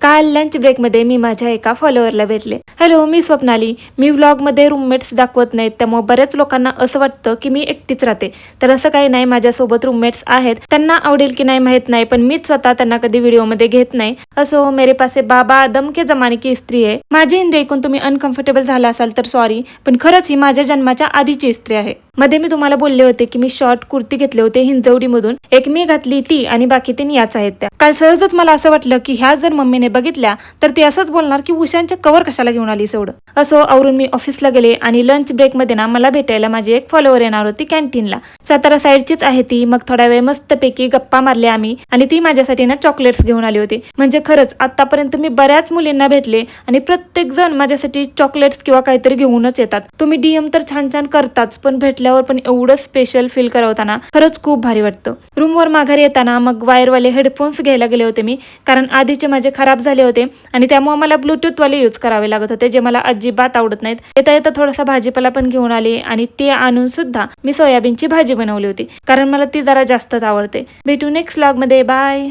काल लंच ब्रेकमध्ये मी माझ्या एका फॉलोअरला भेटले. हॅलो, मी स्वप्नाली. मी व्लॉगमध्ये रूममेट्स दाखवत नाहीत, त्यामुळे बऱ्याच लोकांना असं वाटतं की मी एकटीच राहते. तर असं काही नाही, माझ्यासोबत रूममेट्स आहेत. त्यांना आवडेल की नाही माहीत नाही, पण मीच स्वतः त्यांना कधी व्हिडिओमध्ये घेत नाही. असो, मेरे पासे बाबा दम के जमाने की स्त्री आहे. माझी हिंदी ऐकून तुम्ही अनकम्फर्टेबल झाला असाल तर सॉरी, पण खरंच ही माझ्या जन्माच्या आधीची स्त्री आहे. मध्ये मी तुम्हाला बोलले होते की मी शॉर्ट कुर्ती घेतले होते हिंजवडीमधून. एक मी घातली ती आणि बाकी 3 याच आहेत त्या. काल सहजच मला असं वाटलं की ह्या जर मम्मीने बघितल्या तर ती असंच बोलणार की उशांच्या कवर कशाला घेऊन आलीस एवढं. असो, आवरून मी ऑफिसला गेले आणि लंच ब्रेक मध्ये ना मला भेटायला माझी एक फॉलोअर येणार होती कॅन्टीनला. सातारा साईडचीच आहे ती. मग थोड्या वेळ मस्तपैकी गप्पा मारल्या आम्ही आणि ती माझ्यासाठी ना चॉकलेट्स घेऊन आली होती. म्हणजे खरंच आतापर्यंत मी बऱ्याच मुलींना भेटले आणि प्रत्येक जण माझ्यासाठी चॉकलेट्स किंवा काहीतरी घेऊनच येतात. तुम्ही डीएम तर छान छान करताच, पण भेटल्यावर पण एवढं स्पेशल फील करवताना खरंच खूप भारी वाटतं. रूमवर माघारी येताना मग वायरवाले हेडफोन्स घ्यायला गेले होते मी, कारण आधीचे माझे खराब झाले होते आणि त्यामुळे मला ब्लूटूथवाले यूज करावे लागत होते, जे मला अजिबात आवडत नाहीत. येता येता थोडासा भाजीपाला पण घेऊन आले आणि ते आणून सुद्धा मी सोयाबीनची भाजी बनवली होती, कारण मला ती जरा जास्तच आवडते. भेटू नेक्स्ट व्लॉग मध्ये. बाय.